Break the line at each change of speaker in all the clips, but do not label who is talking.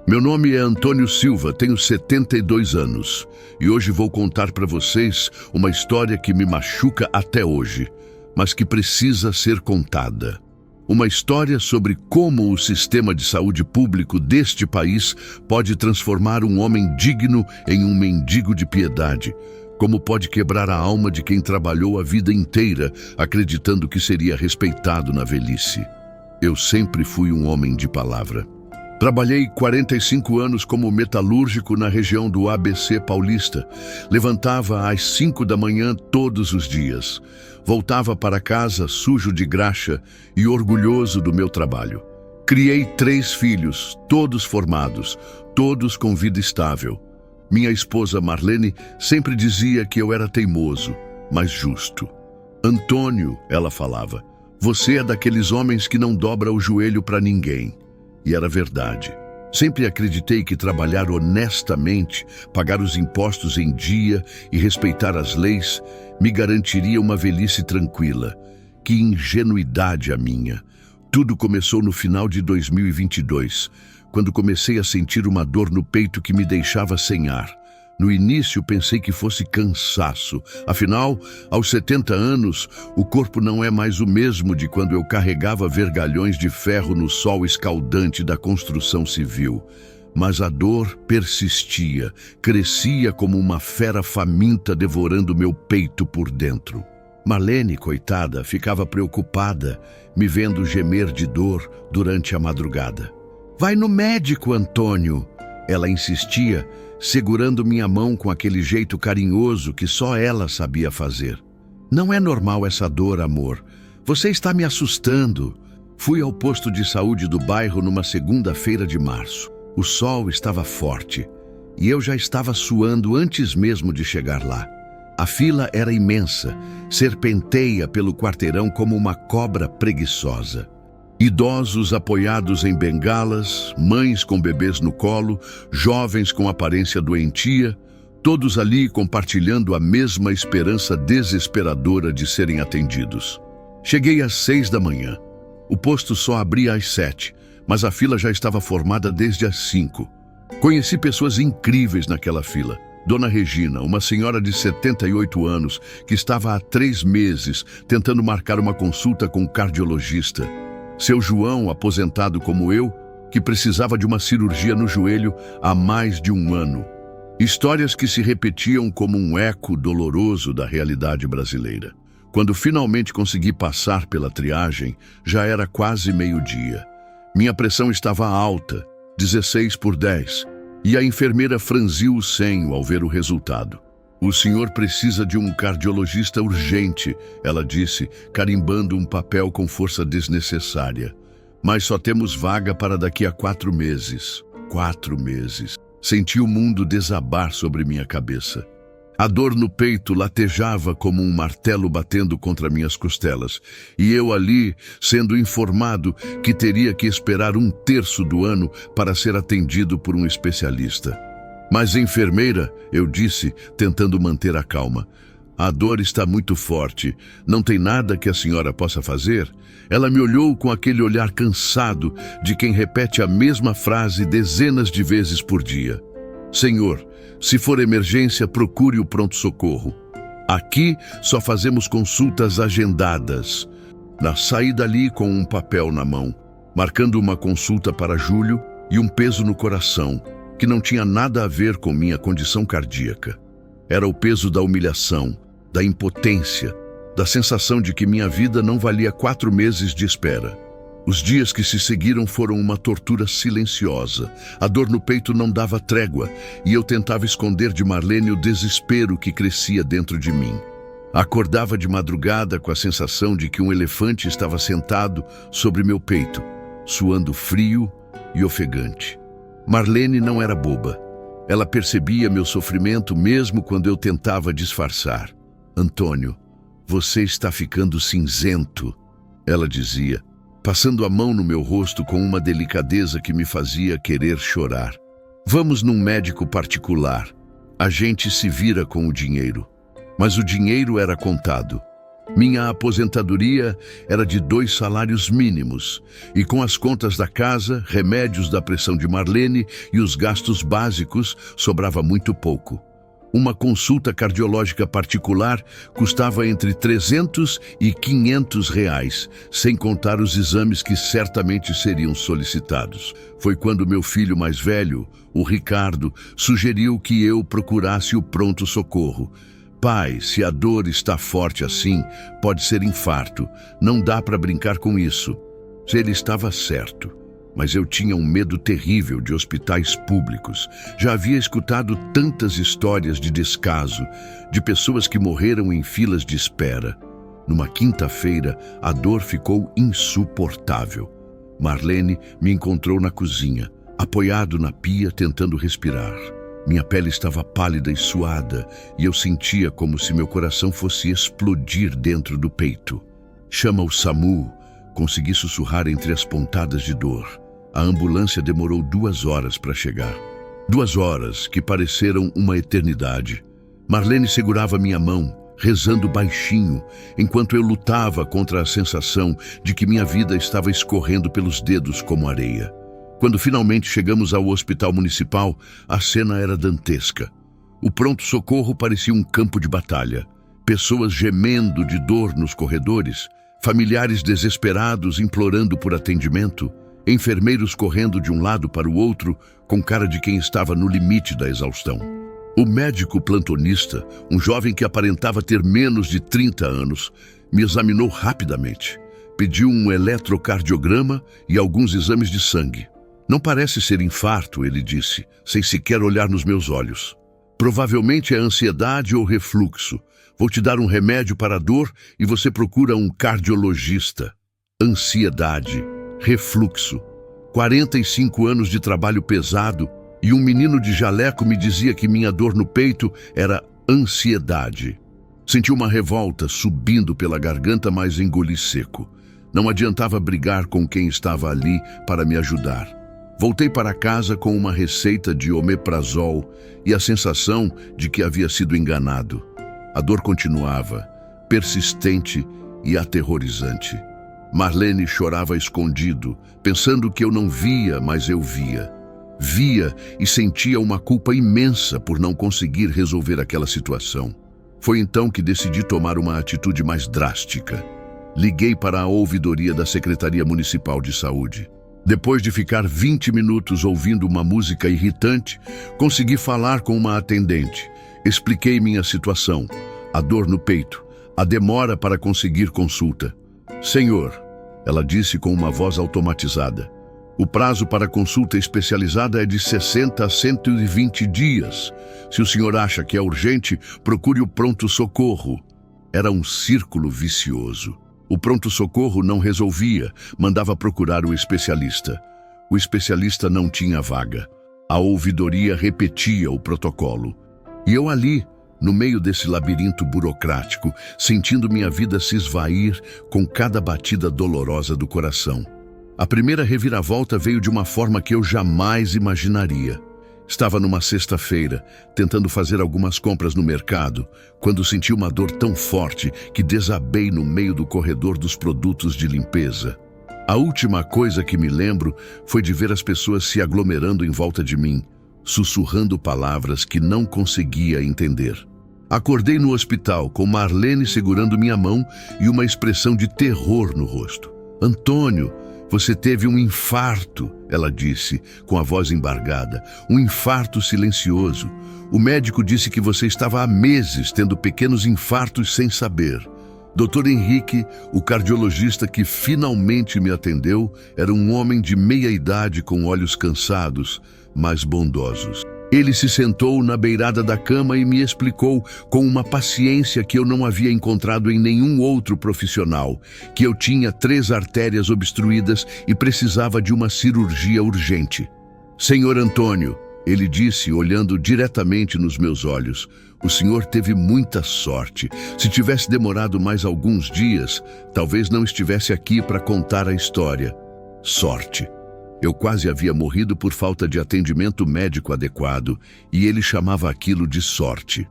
Meu nome é Antônio Silva, tenho 72 anos e hoje vou contar para vocês uma história que me machuca até hoje, mas que precisa ser contada. Uma história sobre como o sistema de saúde público deste país pode transformar um homem digno em um mendigo de piedade, como pode quebrar a alma de quem trabalhou a vida inteira acreditando que seria respeitado na velhice. Eu sempre fui um homem de palavra. Trabalhei 45 anos como metalúrgico na região do ABC Paulista. Levantava às 5 da manhã todos os dias. Voltava para casa sujo de graxa e orgulhoso do meu trabalho. Criei 3 filhos, todos formados, todos com vida estável. Minha esposa Marlene sempre dizia que eu era teimoso, mas justo. Antônio, ela falava, você é daqueles homens que não dobra o joelho para ninguém. E era verdade. Sempre acreditei que trabalhar honestamente, pagar os impostos em dia e respeitar as leis me garantiria uma velhice tranquila. Que ingenuidade a minha! Tudo começou no final de 2022, quando comecei a sentir uma dor no peito que me deixava sem ar. No início pensei que fosse cansaço. Afinal, aos 70 anos, o corpo não é mais o mesmo de quando eu carregava vergalhões de ferro no sol escaldante da construção civil. Mas a dor persistia, crescia como uma fera faminta devorando meu peito por dentro. Marlene, coitada, ficava preocupada, me vendo gemer de dor durante a madrugada. Vai no médico, Antônio, ela insistia, segurando minha mão com aquele jeito carinhoso que só ela sabia fazer. Não é normal essa dor, amor. Você está me assustando. Fui ao posto de saúde do bairro numa segunda-feira de março. O sol estava forte e eu já estava suando antes mesmo de chegar lá. A fila era imensa, serpenteia pelo quarteirão como uma cobra preguiçosa. Idosos apoiados em bengalas, mães com bebês no colo, jovens com aparência doentia, todos ali compartilhando a mesma esperança desesperadora de serem atendidos. Cheguei às 6 da manhã. O posto só abria às 7, mas a fila já estava formada desde as 5. Conheci pessoas incríveis naquela fila. Dona Regina, uma senhora de 78 anos, que estava há 3 meses tentando marcar uma consulta com um cardiologista. Seu João, aposentado como eu, que precisava de uma cirurgia no joelho há mais de 1 ano. Histórias que se repetiam como um eco doloroso da realidade brasileira. Quando finalmente consegui passar pela triagem, já era quase meio-dia. Minha pressão estava alta, 16/10, e a enfermeira franziu o senho ao ver o resultado. O senhor precisa de um cardiologista urgente, ela disse, carimbando um papel com força desnecessária. Mas só temos vaga para daqui a 4 meses. 4 meses. Senti o mundo desabar sobre minha cabeça. A dor no peito latejava como um martelo batendo contra minhas costelas. E eu ali, sendo informado que teria que esperar 1/3 do ano para ser atendido por um especialista. Mas, enfermeira, eu disse, tentando manter a calma, a dor está muito forte, não tem nada que a senhora possa fazer? Ela me olhou com aquele olhar cansado de quem repete a mesma frase dezenas de vezes por dia. Senhor, se for emergência, procure o pronto-socorro. Aqui só fazemos consultas agendadas. Saí dali com um papel na mão, marcando uma consulta para julho e um peso no coração, que não tinha nada a ver com minha condição cardíaca. Era o peso da humilhação, da impotência, da sensação de que minha vida não valia 4 meses de espera. Os dias que se seguiram foram uma tortura silenciosa. A dor no peito não dava trégua e eu tentava esconder de Marlene o desespero que crescia dentro de mim. Acordava de madrugada com a sensação de que um elefante estava sentado sobre meu peito, suando frio e ofegante. Marlene não era boba. Ela percebia meu sofrimento mesmo quando eu tentava disfarçar. Antônio, você está ficando cinzento, ela dizia, passando a mão no meu rosto com uma delicadeza que me fazia querer chorar. Vamos num médico particular. A gente se vira com o dinheiro. Mas o dinheiro era contado. Minha aposentadoria era de 2 salários mínimos, e com as contas da casa, remédios da pressão de Marlene e os gastos básicos, sobrava muito pouco. Uma consulta cardiológica particular custava entre 300 e 500 reais, sem contar os exames que certamente seriam solicitados. Foi quando meu filho mais velho, o Ricardo, sugeriu que eu procurasse o pronto-socorro. Pai, se a dor está forte assim, pode ser infarto. Não dá para brincar com isso. Ele estava certo. Mas eu tinha um medo terrível de hospitais públicos. Já havia escutado tantas histórias de descaso, de pessoas que morreram em filas de espera. Numa quinta-feira, a dor ficou insuportável. Marlene me encontrou na cozinha, apoiado na pia, tentando respirar. Minha pele estava pálida e suada, e eu sentia como se meu coração fosse explodir dentro do peito. Chama o SAMU, consegui sussurrar entre as pontadas de dor. A ambulância demorou 2 horas para chegar. 2 horas que pareceram uma eternidade. Marlene segurava minha mão, rezando baixinho, enquanto eu lutava contra a sensação de que minha vida estava escorrendo pelos dedos como areia. Quando finalmente chegamos ao hospital municipal, a cena era dantesca. O pronto-socorro parecia um campo de batalha. Pessoas gemendo de dor nos corredores, familiares desesperados implorando por atendimento, enfermeiros correndo de um lado para o outro, com cara de quem estava no limite da exaustão. O médico plantonista, um jovem que aparentava ter menos de 30 anos, me examinou rapidamente. Pediu um eletrocardiograma e alguns exames de sangue. Não parece ser infarto, ele disse, sem sequer olhar nos meus olhos. Provavelmente é ansiedade ou refluxo. Vou te dar um remédio para a dor e você procura um cardiologista. Ansiedade. Refluxo, 45 anos de trabalho pesado, e um menino de jaleco me dizia que minha dor no peito era ansiedade. Senti uma revolta subindo pela garganta, mas engoli seco. Não adiantava brigar com quem estava ali para me ajudar. Voltei para casa com uma receita de omeprazol e a sensação de que havia sido enganado. A dor continuava, persistente e aterrorizante. Marlene chorava escondido, pensando que eu não via, mas eu via. Via e sentia uma culpa imensa por não conseguir resolver aquela situação. Foi então que decidi tomar uma atitude mais drástica. Liguei para a ouvidoria da Secretaria Municipal de Saúde. Depois de ficar 20 minutos ouvindo uma música irritante, consegui falar com uma atendente. Expliquei minha situação, a dor no peito, a demora para conseguir consulta. Senhor, ela disse com uma voz automatizada, o prazo para consulta especializada é de 60 a 120 dias. Se o senhor acha que é urgente, procure o pronto-socorro. Era um círculo vicioso. O pronto-socorro não resolvia, mandava procurar o especialista. O especialista não tinha vaga. A ouvidoria repetia o protocolo. E eu ali, no meio desse labirinto burocrático, sentindo minha vida se esvair com cada batida dolorosa do coração. A primeira reviravolta veio de uma forma que eu jamais imaginaria. Estava numa sexta-feira, tentando fazer algumas compras no mercado, quando senti uma dor tão forte que desabei no meio do corredor dos produtos de limpeza. A última coisa que me lembro foi de ver as pessoas se aglomerando em volta de mim, sussurrando palavras que não conseguia entender. Acordei no hospital com Marlene segurando minha mão e uma expressão de terror no rosto. Antônio, você teve um infarto, ela disse, com a voz embargada. Um infarto silencioso. O médico disse que você estava há meses tendo pequenos infartos sem saber. Dr. Henrique, o cardiologista que finalmente me atendeu, era um homem de meia idade com olhos cansados, mas bondosos. Ele se sentou na beirada da cama e me explicou com uma paciência que eu não havia encontrado em nenhum outro profissional, que eu tinha 3 artérias obstruídas e precisava de uma cirurgia urgente. Senhor Antônio, ele disse, olhando diretamente nos meus olhos, o senhor teve muita sorte. Se tivesse demorado mais alguns dias, talvez não estivesse aqui para contar a história. Sorte. Eu quase havia morrido por falta de atendimento médico adequado, e ele chamava aquilo de sorte.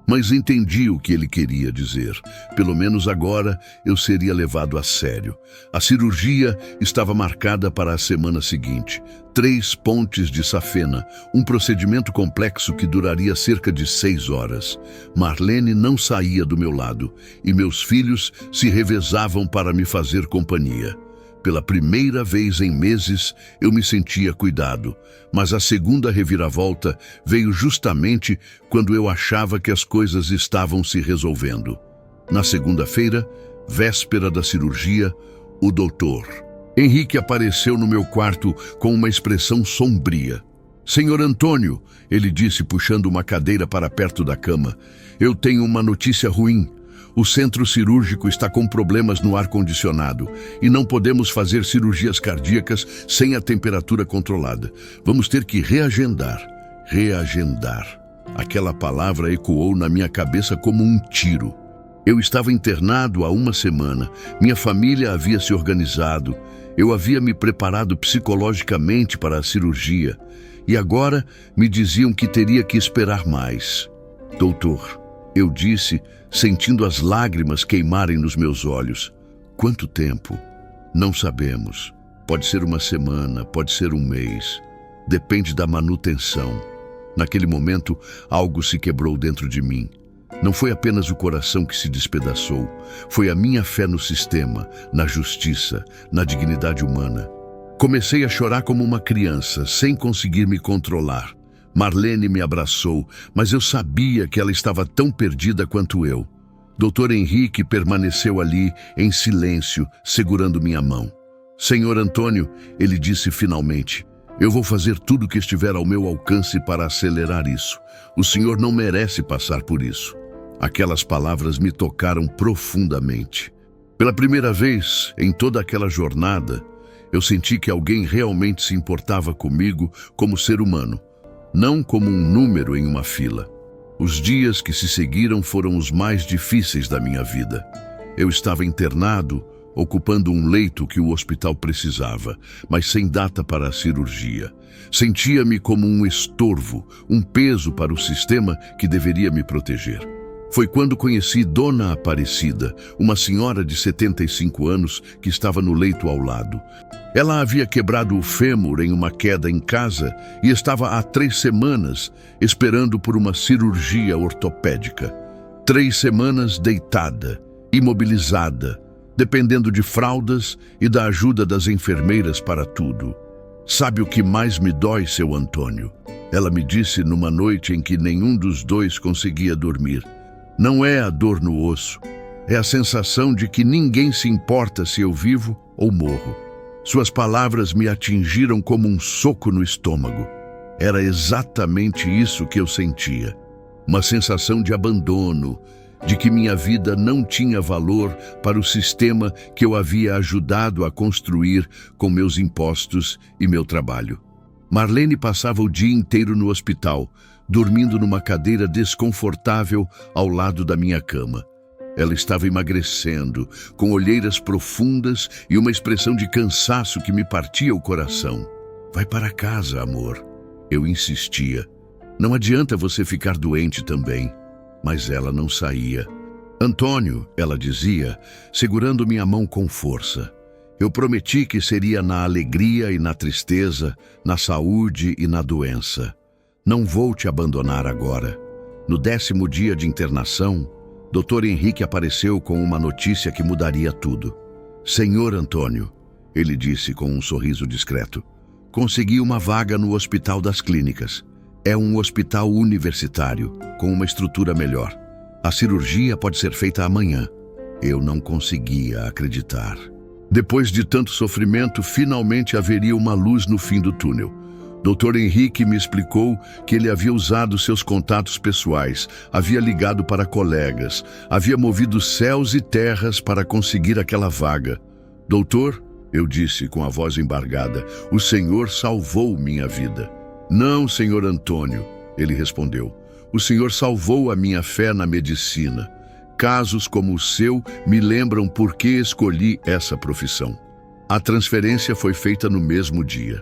Mas entendi o que ele queria dizer. Pelo menos agora eu seria levado a sério. A cirurgia estava marcada para a semana seguinte. 3 pontes de safena, um procedimento complexo que duraria cerca de 6 horas. Marlene não saía do meu lado e meus filhos se revezavam para me fazer companhia. Pela primeira vez em meses, eu me sentia cuidado, mas a segunda reviravolta veio justamente quando eu achava que as coisas estavam se resolvendo. Na segunda-feira, véspera da cirurgia, o doutor Henrique apareceu no meu quarto com uma expressão sombria. "Senhor Antônio", ele disse puxando uma cadeira para perto da cama, "eu tenho uma notícia ruim. O centro cirúrgico está com problemas no ar-condicionado e não podemos fazer cirurgias cardíacas sem a temperatura controlada. Vamos ter que reagendar." Reagendar. Aquela palavra ecoou na minha cabeça como um tiro. Eu estava internado há uma semana. Minha família havia se organizado. Eu havia me preparado psicologicamente para a cirurgia. E agora me diziam que teria que esperar mais. "Doutor", eu disse, sentindo as lágrimas queimarem nos meus olhos. "Quanto tempo?" "Não sabemos. Pode ser uma semana, pode ser um mês. Depende da manutenção." Naquele momento, algo se quebrou dentro de mim. Não foi apenas o coração que se despedaçou. Foi a minha fé no sistema, na justiça, na dignidade humana. Comecei a chorar como uma criança, sem conseguir me controlar. Marlene me abraçou, mas eu sabia que ela estava tão perdida quanto eu. Dr. Henrique permaneceu ali, em silêncio, segurando minha mão. "Senhor Antônio", ele disse finalmente, "eu vou fazer tudo o que estiver ao meu alcance para acelerar isso. O senhor não merece passar por isso." Aquelas palavras me tocaram profundamente. Pela primeira vez em toda aquela jornada, eu senti que alguém realmente se importava comigo como ser humano, não como um número em uma fila. Os dias que se seguiram foram os mais difíceis da minha vida. Eu estava internado, ocupando um leito que o hospital precisava, mas sem data para a cirurgia. Sentia-me como um estorvo, um peso para o sistema que deveria me proteger. Foi quando conheci Dona Aparecida, uma senhora de 75 anos que estava no leito ao lado. Ela havia quebrado o fêmur em uma queda em casa e estava há 3 semanas esperando por uma cirurgia ortopédica. 3 semanas deitada, imobilizada, dependendo de fraldas e da ajuda das enfermeiras para tudo. "Sabe o que mais me dói, seu Antônio?" Ela me disse numa noite em que nenhum dos dois conseguia dormir. "Não é a dor no osso, é a sensação de que ninguém se importa se eu vivo ou morro." Suas palavras me atingiram como um soco no estômago. Era exatamente isso que eu sentia. Uma sensação de abandono, de que minha vida não tinha valor para o sistema que eu havia ajudado a construir com meus impostos e meu trabalho. Marlene passava o dia inteiro no hospital, dormindo numa cadeira desconfortável ao lado da minha cama. Ela estava emagrecendo, com olheiras profundas e uma expressão de cansaço que me partia o coração. "Vai para casa, amor." Eu insistia. "Não adianta você ficar doente também." Mas ela não saía. "Antônio", ela dizia, segurando minha mão com força, "eu prometi que seria na alegria e na tristeza, na saúde e na doença. Não vou te abandonar agora." No 10º dia de internação, Dr. Henrique apareceu com uma notícia que mudaria tudo. "Senhor Antônio", ele disse com um sorriso discreto, "consegui uma vaga no Hospital das Clínicas. É um hospital universitário, com uma estrutura melhor. A cirurgia pode ser feita amanhã." Eu não conseguia acreditar. Depois de tanto sofrimento, finalmente haveria uma luz no fim do túnel. Dr. Henrique me explicou que ele havia usado seus contatos pessoais, havia ligado para colegas, havia movido céus e terras para conseguir aquela vaga. "Doutor", eu disse com a voz embargada, "o senhor salvou minha vida." "Não, senhor Antônio", ele respondeu, "o senhor salvou a minha fé na medicina. Casos como o seu me lembram por que escolhi essa profissão." A transferência foi feita no mesmo dia.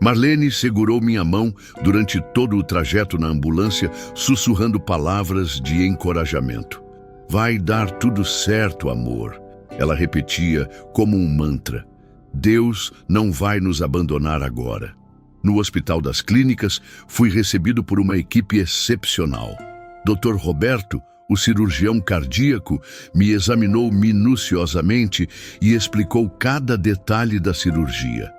Marlene segurou minha mão durante todo o trajeto na ambulância, sussurrando palavras de encorajamento. Vai dar tudo certo, amor. Ela repetia como um mantra. Deus não vai nos abandonar agora. No Hospital das Clínicas, fui recebido por uma equipe excepcional. Dr. Roberto, o cirurgião cardíaco, me examinou minuciosamente e explicou cada detalhe da cirurgia.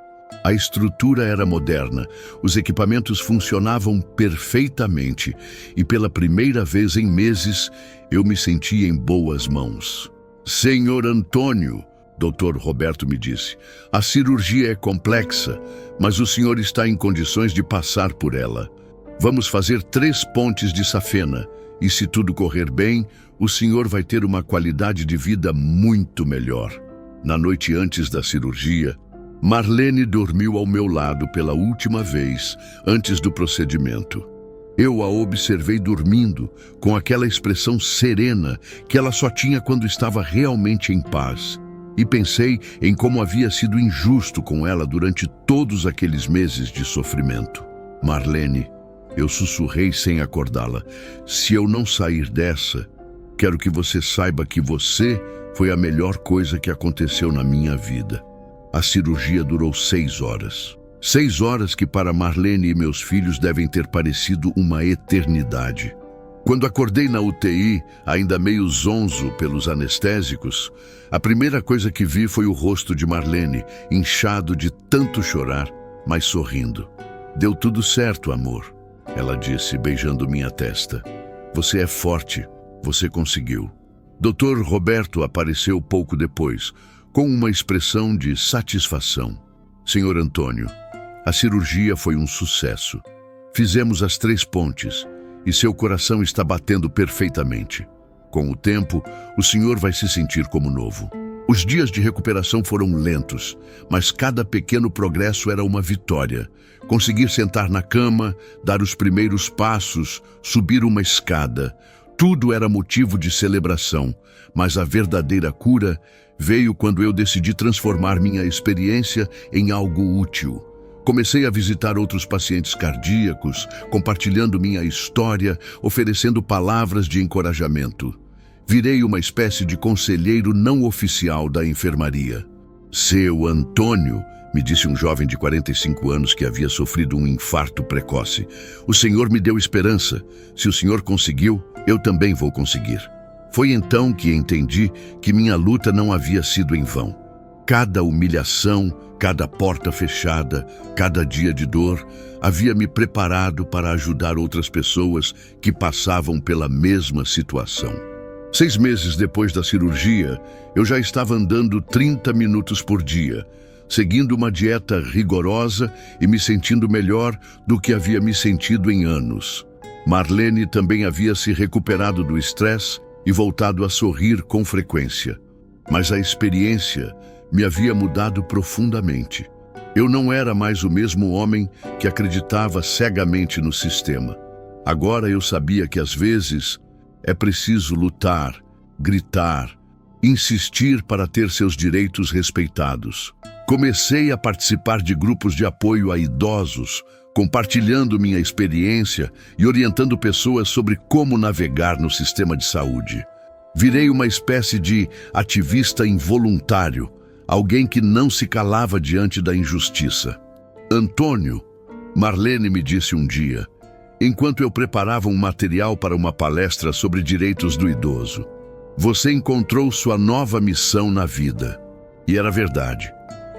A estrutura era moderna, os equipamentos funcionavam perfeitamente e pela primeira vez em meses eu me senti em boas mãos. Senhor Antônio, Dr. Roberto me disse, a cirurgia é complexa, mas o senhor está em condições de passar por ela. Vamos fazer 3 pontes de safena e se tudo correr bem, o senhor vai ter uma qualidade de vida muito melhor. Na noite antes da cirurgia, Marlene dormiu ao meu lado pela última vez, antes do procedimento. Eu a observei dormindo, com aquela expressão serena que ela só tinha quando estava realmente em paz. E pensei em como havia sido injusto com ela durante todos aqueles meses de sofrimento. Marlene, eu sussurrei sem acordá-la, se eu não sair dessa, quero que você saiba que você foi a melhor coisa que aconteceu na minha vida. A cirurgia durou 6 horas. 6 horas que para Marlene e meus filhos devem ter parecido uma eternidade. Quando acordei na UTI, ainda meio zonzo pelos anestésicos, a primeira coisa que vi foi o rosto de Marlene, inchado de tanto chorar, mas sorrindo. Deu tudo certo, amor, ela disse, beijando minha testa. Você é forte, você conseguiu. Dr. Roberto apareceu pouco depois, com uma expressão de satisfação. Senhor Antônio, a cirurgia foi um sucesso. Fizemos as 3 pontes e seu coração está batendo perfeitamente. Com o tempo, o senhor vai se sentir como novo. Os dias de recuperação foram lentos, mas cada pequeno progresso era uma vitória. Conseguir sentar na cama, dar os primeiros passos, subir uma escada, tudo era motivo de celebração, mas a verdadeira cura veio quando eu decidi transformar minha experiência em algo útil. Comecei a visitar outros pacientes cardíacos, compartilhando minha história, oferecendo palavras de encorajamento. Virei uma espécie de conselheiro não oficial da enfermaria. Seu Antônio, me disse um jovem de 45 anos que havia sofrido um infarto precoce. O Senhor me deu esperança. Se o Senhor conseguiu, eu também vou conseguir. Foi então que entendi que minha luta não havia sido em vão. Cada humilhação, cada porta fechada, cada dia de dor, havia me preparado para ajudar outras pessoas que passavam pela mesma situação. 6 meses depois da cirurgia, eu já estava andando 30 minutos por dia, seguindo uma dieta rigorosa e me sentindo melhor do que havia me sentido em anos. Marlene também havia se recuperado do estresse e voltado a sorrir com frequência. Mas a experiência me havia mudado profundamente. Eu não era mais o mesmo homem que acreditava cegamente no sistema. Agora eu sabia que às vezes é preciso lutar, gritar, insistir para ter seus direitos respeitados. Comecei a participar de grupos de apoio a idosos, compartilhando minha experiência e orientando pessoas sobre como navegar no sistema de saúde. Virei uma espécie de ativista involuntário, alguém que não se calava diante da injustiça. Antônio, Marlene me disse um dia, enquanto eu preparava um material para uma palestra sobre direitos do idoso, você encontrou sua nova missão na vida. E era verdade.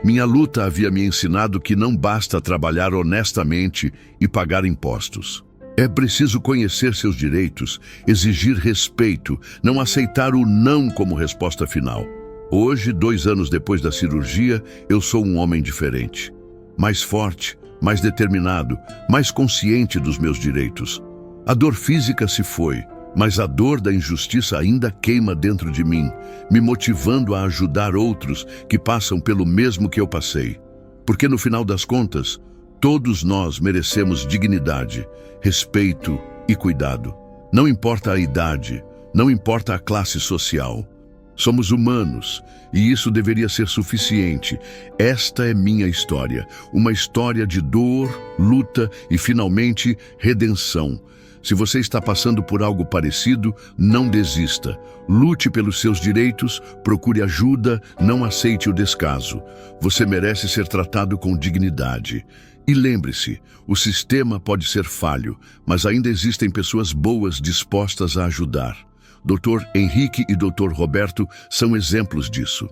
Minha luta havia me ensinado que não basta trabalhar honestamente e pagar impostos. É preciso conhecer seus direitos, exigir respeito, não aceitar o não como resposta final. Hoje, 2 anos depois da cirurgia, eu sou um homem diferente. Mais forte, mais determinado, mais consciente dos meus direitos. A dor física se foi, mas a dor da injustiça ainda queima dentro de mim, me motivando a ajudar outros que passam pelo mesmo que eu passei. Porque no final das contas, todos nós merecemos dignidade, respeito e cuidado. Não importa a idade, não importa a classe social. Somos humanos, e isso deveria ser suficiente. Esta é minha história, uma história de dor, luta e, finalmente, redenção. Se você está passando por algo parecido, não desista. Lute pelos seus direitos, procure ajuda, não aceite o descaso. Você merece ser tratado com dignidade. E lembre-se, o sistema pode ser falho, mas ainda existem pessoas boas dispostas a ajudar. Dr. Henrique e Dr. Roberto são exemplos disso.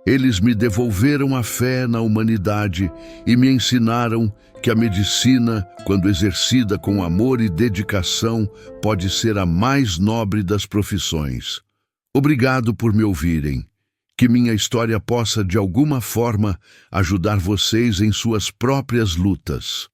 Eles me devolveram a fé na humanidade e me ensinaram que a medicina, quando exercida com amor e dedicação, pode ser a mais nobre das profissões. Obrigado por me ouvirem. Que minha história possa, de alguma forma, ajudar vocês em suas próprias lutas.